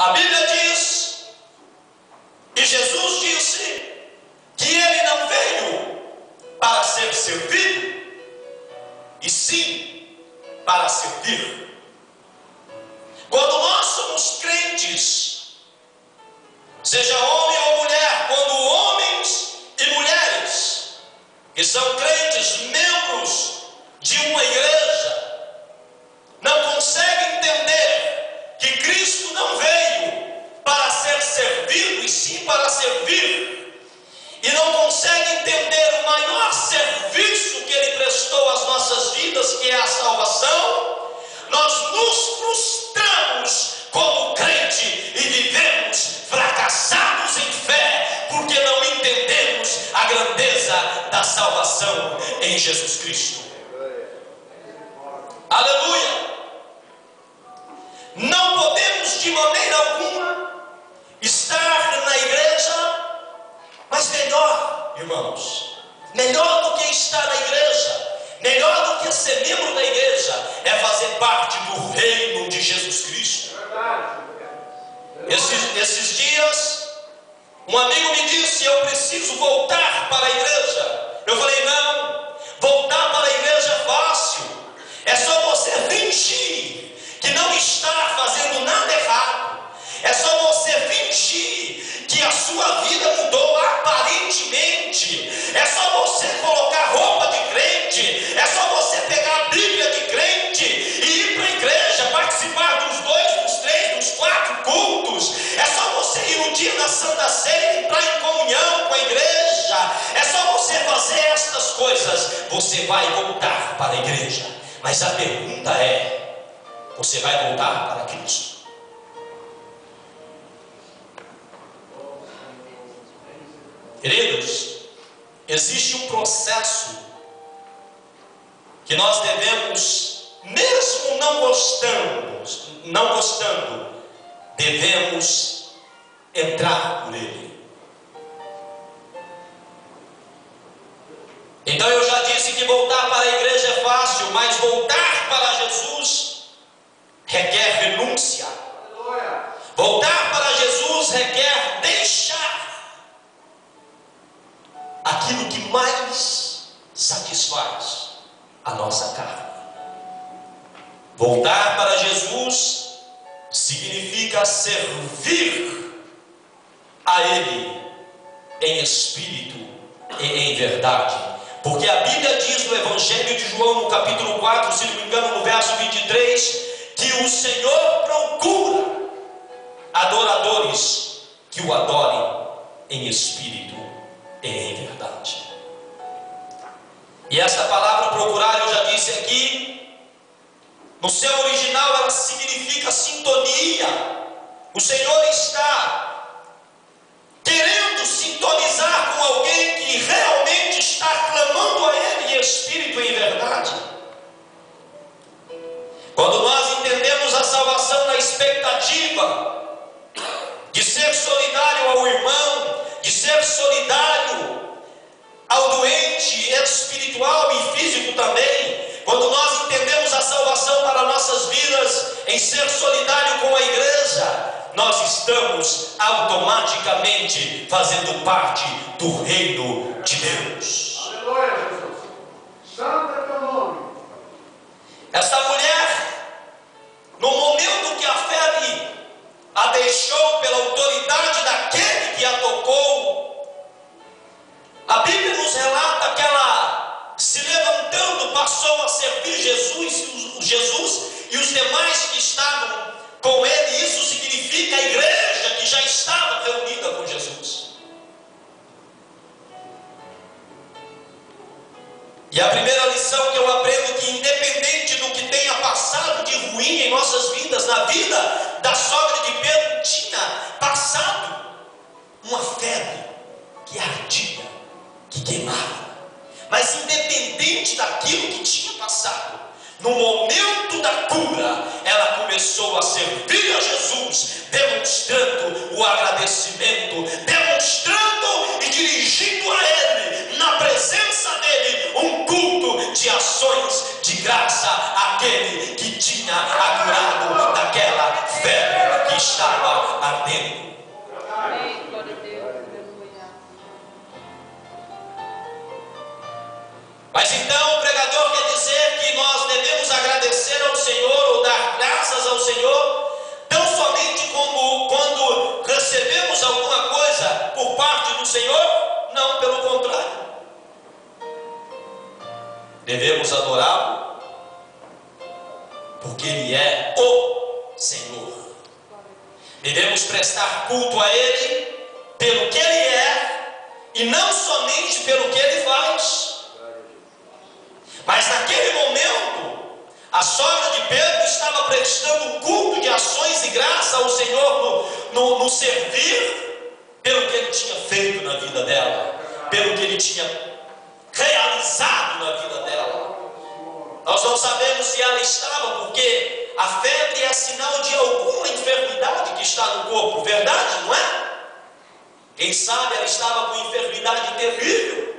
A Bíblia diz, e Jesus disse, que Ele não veio para ser servido, e sim para servir. Quando nós somos crentes, seja homem ou mulher, quando homens e mulheres que são crentes, membros de uma igreja, não conseguem entender que Cristo não veio para ser servido, e sim para servir, e não conseguem entender o maior serviço que Ele prestou às nossas vidas, que é a salvação, nós nos frustramos como crente e vivemos fracassados em fé, porque não entendemos a grandeza da salvação em Jesus Cristo. Aleluia! Não podemos de maneira alguma estar na igreja, mas melhor, irmãos, melhor do que estar na igreja, melhor do que ser membro da igreja, é fazer parte do reino de Jesus Cristo. Esses dias, um amigo me disse: eu preciso voltar para a igreja. Eu falei: não, voltar para a igreja é fácil, é só você fingir que não está fazendo nada errado, é só você fingir que a sua vida mudou aparentemente, é só você colocar roupa de crente, é só você pegar a Bíblia de crente e ir para a igreja, participar dos 2, dos 3, dos 4 cultos, é só você ir no dia da Santa Ceia e entrar em comunhão com a igreja, é só você fazer estas coisas, você vai voltar para a igreja. Mas a pergunta é: você vai voltar para Cristo? Queridos, existe um processo que nós devemos, mesmo não gostando, devemos entrar por ele. Então eu já disse que voltar para a igreja é fácil, mas voltar para Jesus requer renúncia. Voltar para Jesus requer deixar aquilo que mais satisfaz a nossa carne. Voltar para Jesus significa servir a Ele em espírito e em verdade. Porque a Bíblia diz no Evangelho de João, no capítulo 4, se não me engano, no verso 23, que o Senhor procura adoradores que o adorem em espírito e em verdade. E esta palavra procurar, eu já disse aqui, no seu original ela significa sintonia. O Senhor está querendo sintonizar com alguém que realmente está clamando a Ele em espírito e em verdade. Quando nós entendemos a salvação na expectativa de ser solidário ao irmão, de ser solidário ao doente espiritual e físico também, quando nós entendemos a salvação para nossas vidas em ser solidário com a igreja, nós estamos automaticamente fazendo parte do reino de Deus. Aleluia, Jesus. Santo é teu nome. Esta mulher, no momento que a febre a deixou pela autoridade daquele que a tocou, a Bíblia nos relata que ela, se levantando, passou a servir Jesus e os demais que estavam com ele. Isso significa a igreja que já estava reunida com Jesus. E a primeira lição que eu aprendo é que, independente do que tenha passado de ruim em nossas vidas, na vida da sogra de Pedro tinha passado uma febre que ardia, que queimava. Mas independente daquilo que tinha passado, no momento da cura, ela começou a servir a Jesus, demonstrando o agradecimento, demonstrando e dirigindo a Ele, na presença dEle, um culto de ações de graça àquele que tinha a curado daquela febre que estava Senhor? Não, pelo contrário. Devemos adorá-lo porque Ele é o Senhor. Devemos prestar culto a Ele pelo que Ele é e não somente pelo que Ele faz. Mas naquele momento, a sogra de Pedro estava prestando culto de ações e graça ao Senhor no servir pelo que Ele tinha feito na vida dela, pelo que Ele tinha realizado na vida dela. Nós não sabemos se ela estava, porque a febre é sinal de alguma enfermidade que está no corpo, verdade, não é? Quem sabe ela estava com enfermidade terrível,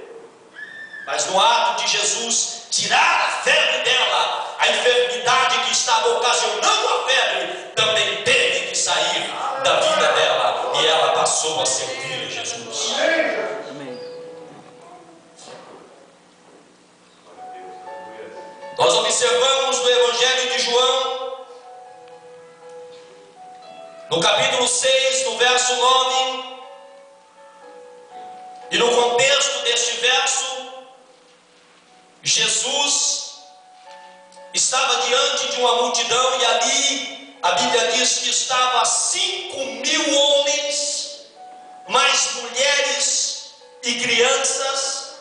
mas no ato de Jesus tirar a febre dela, a enfermidade que estava ocasionando a febre também teve que sair da vida dela, e ela passou a servir a Jesus. Nós observamos no Evangelho de João, no capítulo 6, no verso 9, e no contexto deste verso, Jesus estava diante de uma multidão, e ali a Bíblia diz que estava 5.000 homens, mais mulheres e crianças.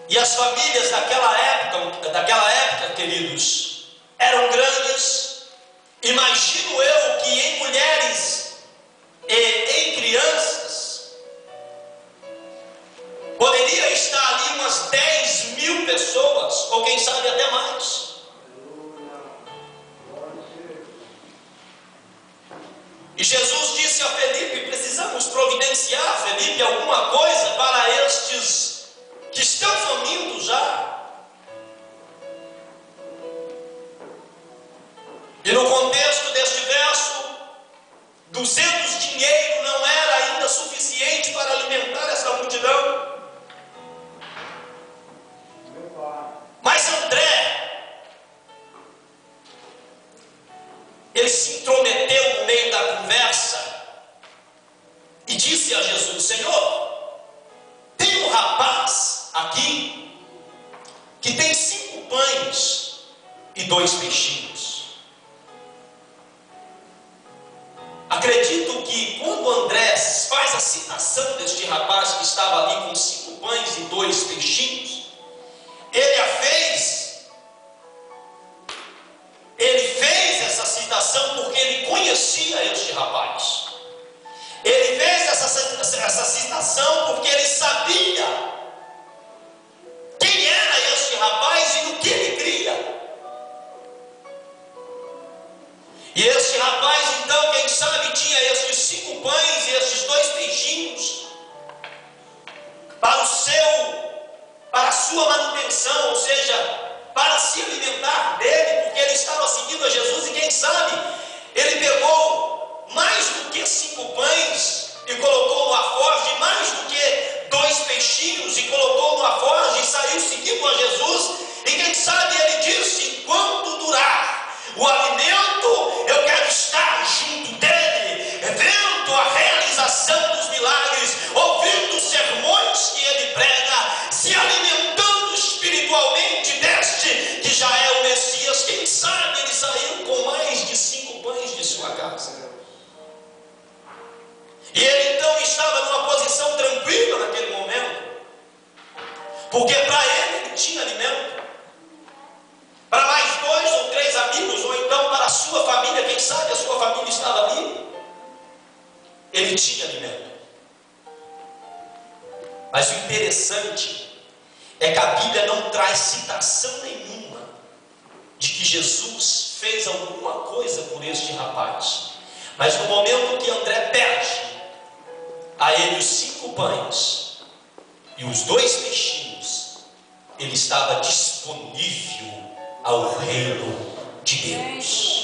E as famílias daquela época, queridos, eram grandes. Imagino eu que em mulheres e em crianças poderia estar ali umas 10.000 pessoas, ou quem sabe até mais. E Jesus disse a Felipe: precisamos providenciar, Felipe, alguma coisa para estes que estão famintos já. E no contexto deste verso, 200 dinheiro não era ainda suficiente para alimentar essa multidão. Mas André, ele se intrometeu no meio da conversa e disse a Jesus: Senhor, tem um rapaz aqui que tem 5 pães e 2 peixinhos. Acredito que quando André faz a citação deste rapaz que estava ali com 5 pães e 2 peixinhos, ele fez essa citação porque ele conhecia este rapaz. Ele fez essa citação porque ele sabia quem era este rapaz e no que ele cria. E este rapaz, então, quem sabe, tinha estes 5 pães e estes 2 peixinhos para a sua manutenção, ou seja, para se alimentar dele, porque ele estava seguindo a Jesus. E quem sabe, ele pegou mais do que 5 pães e colocou no alforje, mais do que 2 peixinhos e colocou no alforje e saiu seguindo a Jesus. E quem sabe ele disse: enquanto durar o alimento, eu quero estar junto dele, vendo a realização dos milagres, ouvindo os sermões que ele prega, se alimentando espiritualmente deste que já é o Messias. Quem sabe ele saiu com mais de 5 pães de sua casa. E ele então estava numa posição tranquila naquele momento, porque para ele tinha alimento. Para mais 2 ou 3 amigos, ou então para a sua família, quem sabe a sua família estava ali, ele tinha alimento. Mas o interessante é que a Bíblia não traz citação nenhuma de que Jesus fez alguma coisa por este rapaz. Mas no momento que André pede a ele os 5 pães e os 2 peixinhos, ele estava disponível ao reino de Deus.